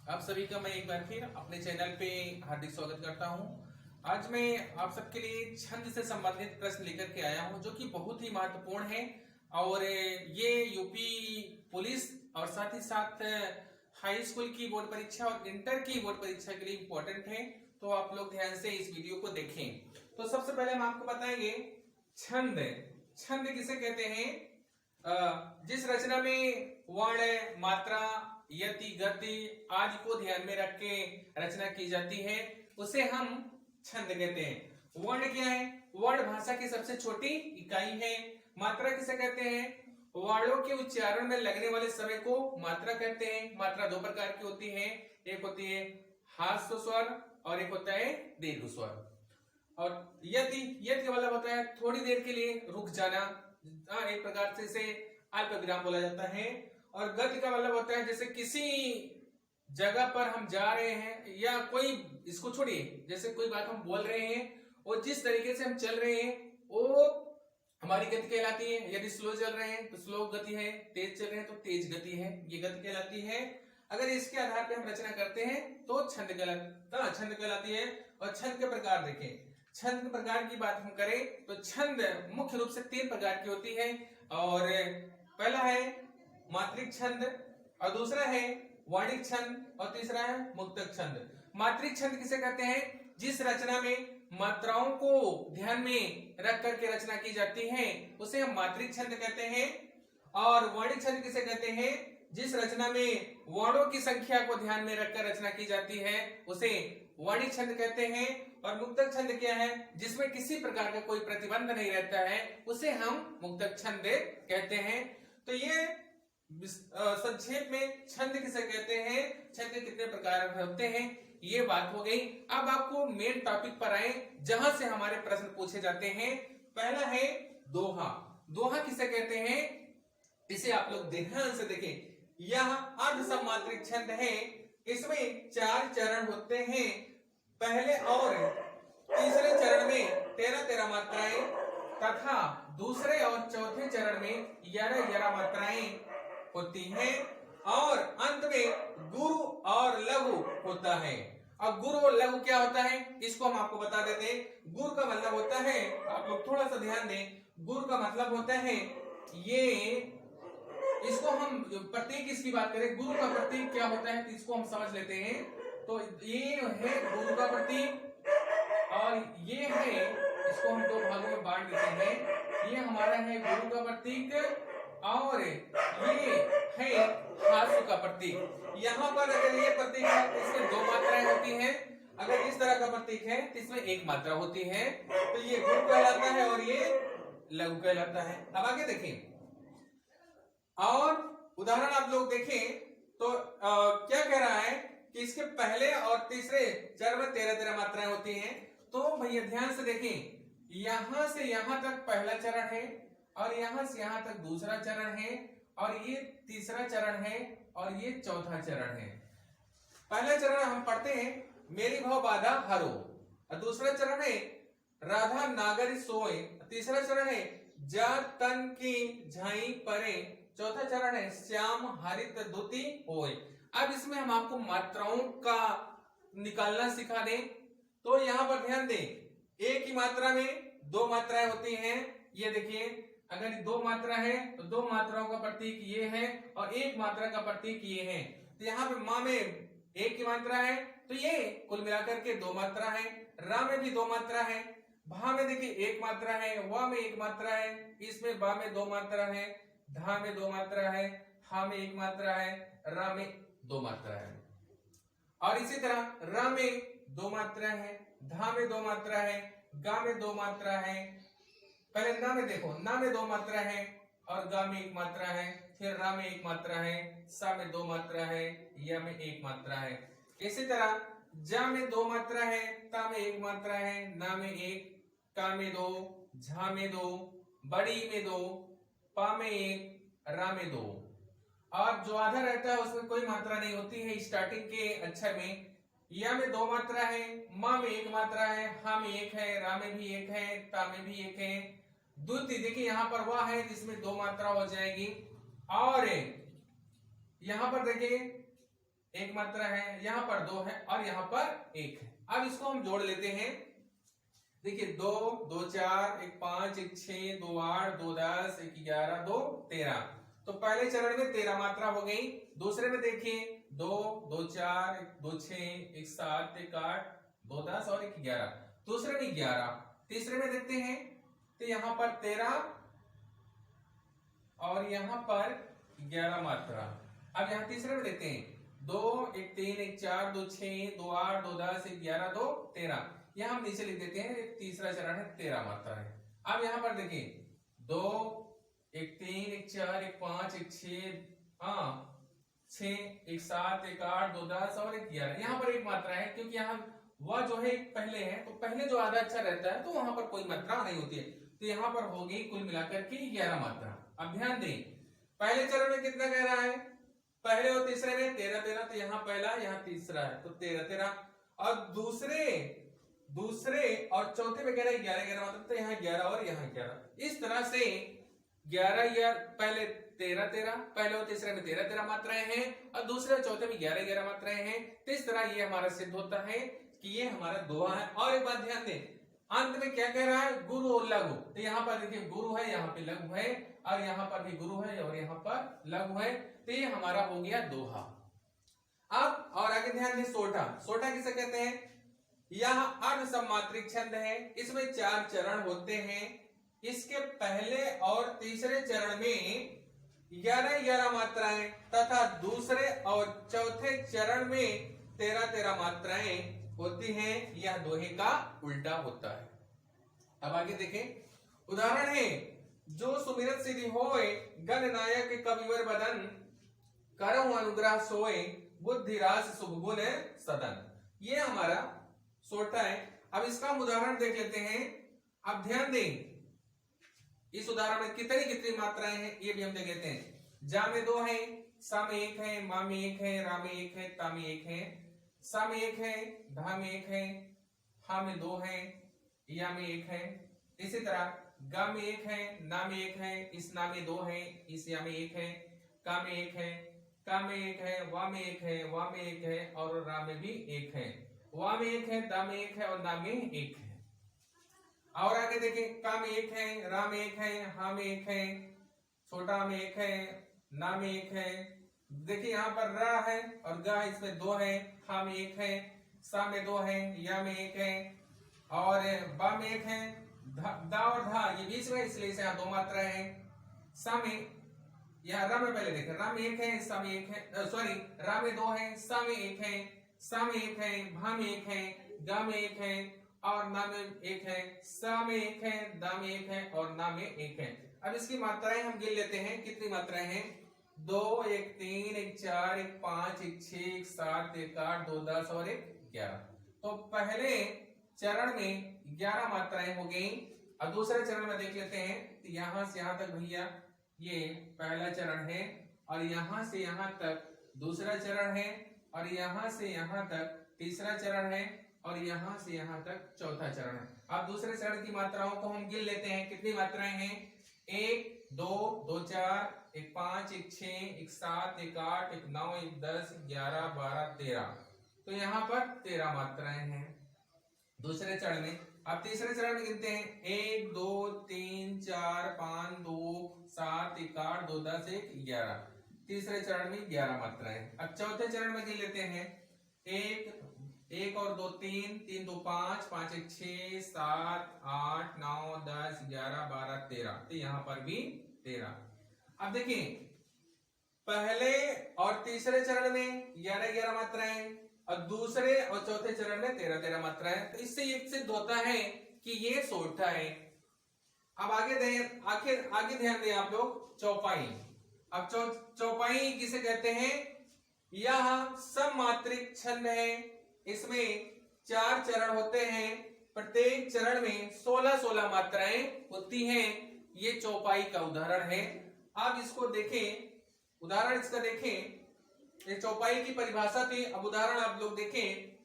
आप सभी का मैं एक बार फिर अपने चैनल पे हार्दिक स्वागत करता हूं। आज मैं आप सबके लिए छंद से संबंधित प्रश्न लेकर के आया हूं जो कि बहुत ही महत्वपूर्ण है और ये यूपी पुलिस और साथ ही साथ हाई स्कूल की बोर्ड परीक्षा और इंटर की बोर्ड परीक्षा के लिए इम्पोर्टेंट है। तो आप लोग ध्यान से इस वीडियो को देखें। तो सबसे पहले हम आपको बताएंगे छंद। छंद किसे कहते हैं? जिस रचना में वर्ण, मात्रा, यति, गति आदि को ध्यान में रख के रचना की जाती है उसे हम छंद कहते हैं। वर्ण क्या है? वर्ण भाषा की सबसे छोटी इकाई है। मात्रा किसे कहते हैं? वर्णों के उच्चारण में लगने वाले समय को मात्रा कहते हैं। मात्रा दो प्रकार की होती है, एक होती है ह्रस्व स्वर और एक होता है दीर्घ स्वर। और यति, यति मतलब होता है थोड़ी देर के लिए रुक जाना, एक प्रकार से इसे अल्प विराम बोला जाता है। और गति का मतलब होता है जैसे किसी जगह पर हम जा रहे हैं या कोई, इसको छोड़िए, जैसे कोई बात हम बोल रहे हैं और जिस तरीके से हम चल रहे हैं वो हमारी गति कहलाती है। यदि स्लो चल रहे हैं तो स्लो गति है, तेज चल रहे हैं तो तेज गति है, ये गति कहलाती है। अगर इसके आधार पर हम रचना करते हैं तो छंद कहलाती है। और छंद के प्रकार देखें। छंद के प्रकार की बात हम करें तो छंद मुख्य रूप से 3 प्रकार की होती है। और पहला है मात्रिक छंद, और दूसरा है वर्णिक छंद, और तीसरा है मुक्तक छंद। मात्रिक छंद किसे कहते हैं? जिस रचना में मात्राओं को ध्यान में रख करके रचना की जाती है उसे हम मात्रिक छंद कहते हैं। और वर्णिक छंद किसे कहते हैं? जिस रचना में वर्णों की संख्या को ध्यान में रखकर रचना की जाती है उसे वर्णिक छंद कहते हैं। और मुक्तक छंद क्या है? जिसमें किसी प्रकार का कोई प्रतिबंध नहीं रहता है उसे हम मुक्तक छंद कहते हैं। तो ये संक्षेप में छंद किसे कहते हैं, छंद के कितने प्रकार होते हैं, ये बात हो गई। अब आपको मेन टॉपिक पर आए जहां से हमारे प्रश्न पूछे जाते हैं। पहला है दोहा। दोहा किसे कहते हैं? इसे आप लोग ध्यान से देखें। यह अर्ध समात्रिक छंद है। इसमें 4 चरण होते हैं। पहले और तीसरे चरण में 13-13 मात्राएं तथा दूसरे और चौथे चरण में 11-11 मात्राएं होती हैं। और अंत में गुरु और लघु होता है। अब गुरु और लघु क्या होता है इसको हम आपको बता देते हैं। गुरु का मतलब होता है, आप लोग थोड़ा सा ध्यान दें, गुरु का मतलब होता है ये, इसको हम प्रतीक इसकी बात करें, गुरु का प्रतीक क्या होता है इसको हम समझ लेते हैं। तो ये है गुरु का प्रतीक और ये है, इसको हम 2 भागों में बांट देते हैं। ये हमारा है गुरु का प्रतीक और ये है ह्रस्व का प्रतीक। यहाँ पर अगर ये प्रतीक है तो इसमें 2 मात्राएं होती हैं। अगर इस तरह का प्रतीक है तो इसमें 1 मात्रा होती है। तो ये गुरु कहलाता है और ये लघु कहलाता है। अब आगे देखें और उदाहरण आप लोग देखें तो क्या कह रहा है कि इसके पहले और तीसरे चरण में 13-13 मात्राएं होती हैं। तो भैया ध्यान से देखें, यहां से यहां तक पहला चरण है और यहां से यहां तक दूसरा चरण है और ये तीसरा चरण है और ये चौथा चरण है। पहला चरण हम पढ़ते हैं मेरी भव बाधा हरो, और दूसरा चरण है राधा नागर सोए, तीसरा चरण है जा तन की झाई परे, चौथा चरण है श्याम हरित दुति होए। अब इसमें हम आपको मात्राओं का निकालना सिखा दें। तो यहां पर ध्यान दें, एक ही मात्रा में 2 मात्राएं होती हैं। ये देखिए, अगर 2 मात्रा है तो 2 मात्राओं का प्रतीक ये है और 1 मात्रा का प्रतीक ये है। तो यहाँ पे माँ में 1 की मात्रा है तो ये कुल मिलाकर के 2 मात्रा है। रा में भी 2 मात्रा है। भा में देखिए 1 मात्रा है, वा में 1 मात्रा है, इसमें बा में 2 मात्रा है, धा में 2 मात्रा है, हा में 1 मात्रा है, रा में 2 मात्रा है। और इसी तरह रा में 2 मात्रा है, धा में 2 मात्रा है, गा में 2 मात्रा है। पहले ना में देखो, ना में 2 मात्रा है और गा में 1 मात्रा है, फिर रा में 1 मात्रा है, सा में 2 मात्रा है, या में 1 मात्रा है। इसी तरह जा में 2 मात्रा है, ता में 1 मात्रा है, ना में 1, का में 2, झा में 2, बड़ी में 2, पा में 1, रा में 2। और जो आधा रहता है उसमें कोई मात्रा नहीं होती है स्टार्टिंग के अक्षर में। या में 2 मात्रा है, माँ में 1 मात्रा है, हा में 1 है, रा में भी 1 है, ता में भी 1 है। द्वितीय देखिए यहाँ पर वह है जिसमें 2 मात्रा हो जाएगी। और यहाँ पर देखिए एक मात्रा है, यहाँ पर 2 है और यहाँ पर 1 है। अब इसको हम जोड़ लेते हैं। देखिए 2 2 4 1 5 1 6 2 8 2 10 1 11 2 13। तो पहले चरण में 13 मात्रा हो गई। दूसरे में देखिए 2 2 4 1 2 6 1 7 1 8 2 10 और 1 11। दूसरे में 11। तीसरे में देखते हैं तो यहाँ पर 13 और यहाँ पर 11 मात्रा। अब यहाँ तीसरे में देखते हैं 2 1 3 1 4 2 6 2 8 2 10 1 11 2 13। यहाँ हम नीचे लिख देते हैं, एक तीसरा चरण है, 13 मात्रा है। अब यहाँ पर देखिए 2 1 3 1 4 1 5 1 6 1 7 1 8 2 10 और 1 11। यहाँ पर एक मात्रा है, क्योंकि यहाँ वह जो है पहले है, तो पहले जो आधा अक्षर रहता है तो वहां पर कोई मात्रा नहीं होती है। तो यहाँ पर हो गई कुल मिलाकर के 11 मात्रा। अब ध्यान दें, पहले चरण में कितना कह रहा है, पहले और तीसरे में 13 13, तो यहाँ पहला यहाँ तीसरा है तो 13 13। और दूसरे और चौथे में कह रहा है 11 11 मात्रा, तो यहाँ 11 और यहाँ 11। इस तरह से 11 या पहले 13 13, पहले और तीसरे में 13 13 मात्राएं हैं और दूसरे और चौथे में 11 11 मात्राएं हैं। तो इस तरह ये हमारा सिद्ध होता है कि ये हमारा दोहा है। और एक बात ध्यान दें, अंत में क्या कह रहा है, गुरु और लघु। तो यहाँ पर देखिए गुरु है, यहाँ पे लघु है, और यहाँ पर भी गुरु है और यहाँ पर लघु है। तो ये हमारा हो गया दोहा। अब और आगे ध्यान दें, सोठा। सोठा किसे कहते हैं, यह अर्ध सम्मात्रिक छंद है। इसमें 4 चरण होते हैं। इसके पहले और तीसरे चरण में 11 11 मात्राएं तथा दूसरे और चौथे चरण में 13 13 मात्राएं होती हैं। यह दोहे का उल्टा होता है। अब आगे देखें, उदाहरण है, जो सुमिरत सिद्धि होए गणनायक कविवर बदन, करहु अनुग्रह सोए बुद्धि रास शुभ गुण सदन। ये हमारा सोटा है। अब इसका हम उदाहरण देख लेते हैं। अब ध्यान दें, इस उदाहरण में कितनी कितनी मात्राएं हैं ये भी हम देख लेते हैं। जा में 2 है, सा में 1 है, मा में 1 है, रा में 1 है, ता में 1 है, सा में 1 है, धा में 1 है, हा में 2 है, या में 1 है। इसी तरह गा में 1 है, ना में 1 है, इस ना में 2 है, इस या में 1 है, का में 1 है, का में 1 है, वा में 1 है, वा में 1 है और रा में भी 1 है, वा में 1 है, दा में 1 है और ना में 1 है। और आगे देखें, का में 1 है, रा में 1 है, हा में 1 है, छोटा में 1 है, ना में 1 है। देखिए यहाँ पर रा है और गा, इसमें 2 है, हा में 1 है, सा में 2 है, या में 1 है और बा में 1 है, दा और धा ये बीच में, इसलिए इसे यहाँ 2 मात्राएं हैं। सा में, यहाँ रा में पहले देखें, रा में 1 है, सा में 1 है, सॉरी रा में 2 है, सा में 1 है, सा में 1 है, भा में 1 है, गा में 1 है और ना में 1 है, सा में 1 है, दा में 1 है और ना में 1 है। अब इसकी मात्राएं हम गिन लेते हैं। कितनी मात्राएं हैं, 2 1 3 1 4 1 5 1 6 1 7 1 8 2 10 और 1 11। तो पहले चरण में 11 मात्राएं हो गई। अब दूसरे चरण में देख लेते हैं। तो यहां से यहां तक भैया ये पहला चरण है और यहां से यहां तक दूसरा चरण है और यहां से यहां तक तीसरा चरण है और यहां से यहां तक चौथा चरण है। अब दूसरे चरण की मात्राओं को हम गिन लेते हैं। कितनी मात्राएं हैं, 1 2 2 4 1 5 1 6 1 7 1 8 1 9 1 10 11 12 13। तो यहाँ पर 13 मात्राएं हैं दूसरे चरण में। अब तीसरे चरण में गिनते हैं, 1 2 3 4 5 2 7 1 8 2 10 1 11। तीसरे चरण में 11 मात्राएं। अब चौथे चरण में गिन लेते हैं, 1 और 2 3 3 2 5 5 1 6 7 8 9 10 11 12 13। तो यहाँ पर भी 13। अब देखिए, पहले और तीसरे चरण में 11 11 मात्राएं और दूसरे और चौथे चरण में 13 13 मात्राएं। तो इससे ये सिद्ध होता है कि ये सोठा है। अब आगे ध्यान दें आप लोग, चौपाई। अब चौपाई किसे कहते हैं, यह सममात्रिक छंद है। इसमें 4 चरण होते हैं, प्रत्येक चरण में 16 16 मात्राएं होती हैं। ये चौपाई का उदाहरण है। आप इसको देखें, उदाहरण इसका देखें। ये चौपाई की परिभाषा थी। अब उदाहरण आप लोग देखें,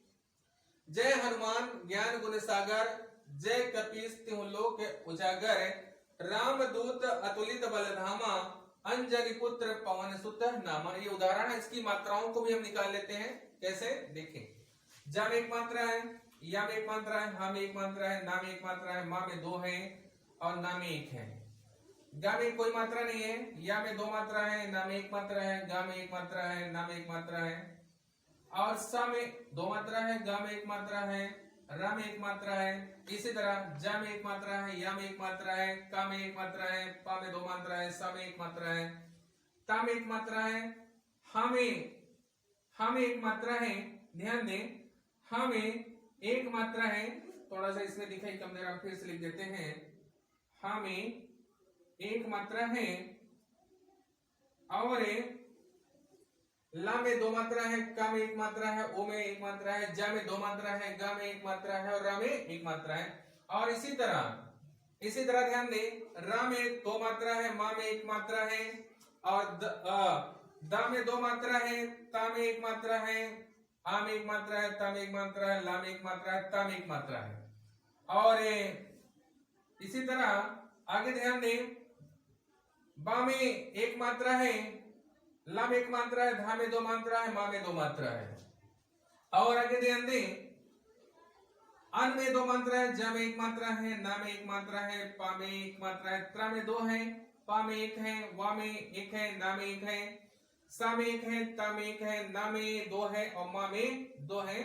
जय हनुमान ज्ञान गुण सागर, जय कपीस तिहुलोक उजागर, रामदूत अतुलित बलधामा, अंजनी पुत्र पवन सुत नाम। ये उदाहरण है, इसकी मात्राओं को भी हम निकाल लेते हैं। कैसे देखें, जा में एक मात्रा है, या में एक मात्रा है, हा में एक मात्रा है, ना में एक मात्रा है, मा में दो है और ना में एक है। गा में कोई मात्रा नहीं है, या में दो मात्रा है, ना में एक मात्रा है, गा में एक मात्रा है, ना में एक मात्रा है, और सा में दो मात्रा है, गा में एक मात्रा है, रा में एक मात्रा है। इसी तरह जा में एक मात्रा है, या में एक मात्रा है, का में एक मात्रा है, पा में दो मात्रा है, सा में एक मात्रा है, ता में एक मात्रा है, हा में एक मात्रा है। ध्यान दें, हा में एक मात्रा है, थोड़ा सा इसमें दिखाई कम दे रहा, फिर से लिख देते हैं। हा में एक मात्रा है और ला में दो मात्रा है, का में एक मात्रा है, ओ में एक मात्रा है, जा में दो मात्रा है, गा में एक मात्रा है और रा में एक मात्रा है। और इसी तरह ध्यान दें, रा में दो मात्रा है, मा में एक मात्रा है और दा में दो मात्रा है, ता में एक मात्रा है, आ में एक मात्रा है, ता में एक मात्रा है, ला में एक मात्रा है, ता में एक मात्रा है। और इसी तरह आगे ध्यान दें, बा में एक मात्रा है, ला में एक मात्रा है, धा में दो मात्रा है, मा में दो मात्रा है। और आगे ध्यान दें, अन में दो मात्रा है, जा में एक मात्रा है, ना में एक मात्रा है, पा में एक मात्रा है, त्रा में दो है, पा में एक है, वा में एक है, ना में एक है, सा में एक है, ता में एक है, ना में दो है और मा में दो है।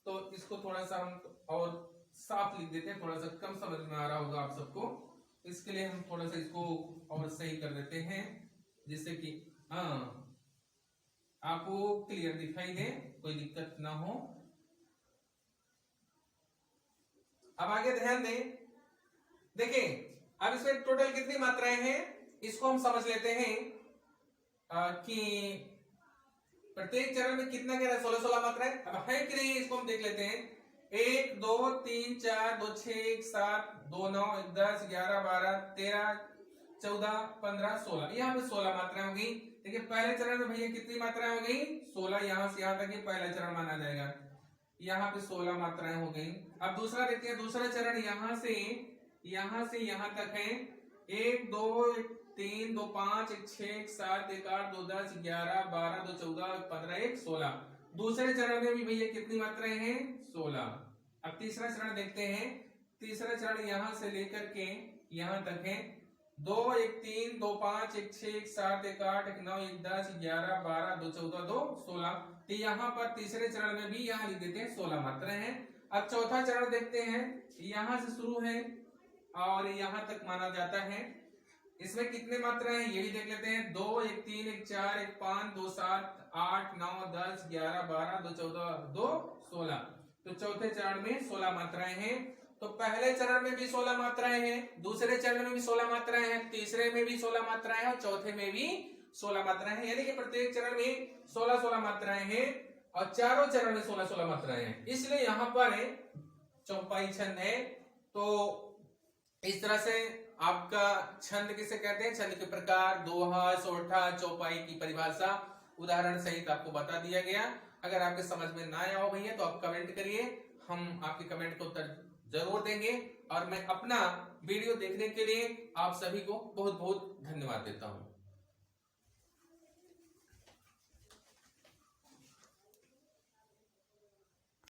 तो इसको थोड़ा सा हम और साफ लिख देते हैं, थोड़ा सा कम समझ में आ रहा होगा आप सबको। इसके लिए हम थोड़ा सा इसको और सही कर देते हैं, जिससे कि आपको क्लियर दिखाई दे, कोई दिक्कत ना हो। अब आगे ध्यान दें, देखिए अब इसमें टोटल कितनी मात्राएं हैं इसको हम समझ लेते हैं कि प्रत्येक चरण में कितना कह रहा है, 16 मात्राएं। अब है कि नहीं इसको हम देख लेते हैं। 1 2 3 4 2 6 1 7 2 9 1 10 11 12 13 14 15 16, यहाँ पे 16 मात्राएं हो गई। देखिए पहले चरण में भैया कितनी मात्राएं हो गई, 16। यहां से यहां तक ये पहला चरण माना जाएगा, यहाँ पे 16 मात्राएं हो गई। अब दूसरा देखते हैं, दूसरा चरण यहां से यहां तक है। 1 2 3 2 5 1 6 1 7 1 8 2 10 11 12 2 14 15 1 16। दूसरे चरण में भी भैया कितनी मात्राएं हैं, 16। अब तीसरा चरण देखते हैं। तीसरा चरण यहां से लेकर के यहां तक है। 2 1 3 2 5 1 6 1 7 1 8 1 9 1 10 11 12 2 14 2 16। तो यहाँ पर तीसरे चरण में भी यहाँ लिख देते हैं 16 मात्राएं हैं। अब चौथा चरण देखते हैं, यहां से शुरू है और यहां तक माना जाता है। इसमें कितने मात्राएं हैं ये भी देख लेते हैं। 2 1 3 1 4 1 5 2 7 8 9 10 11 12 2 14 2 16। तो चौथे चरण में 16 मात्राएं हैं। तो पहले चरण में भी 16 मात्राएं हैं, दूसरे चरण में भी 16 मात्राएं हैं, तीसरे में भी 16 मात्राएं हैं और चौथे में भी 16 मात्राएं हैं। यानी कि प्रत्येक चरण में 16 मात्राएं हैं और चारों चरण में 16 मात्राएं हैं। इसलिए यहाँ पर चौपाई छंद है। तो इस तरह से आपका छंद किसे कहते हैं, छंद के प्रकार, दोहा, सोठा, चौपाई की परिभाषा उदाहरण सहित आपको बता दिया गया। अगर आपके समझ में ना आया हो भैया तो आप कमेंट करिए, हम आपके कमेंट को उत्तर जरूर देंगे। और मैं अपना वीडियो देखने के लिए आप सभी को बहुत बहुत धन्यवाद देता हूं।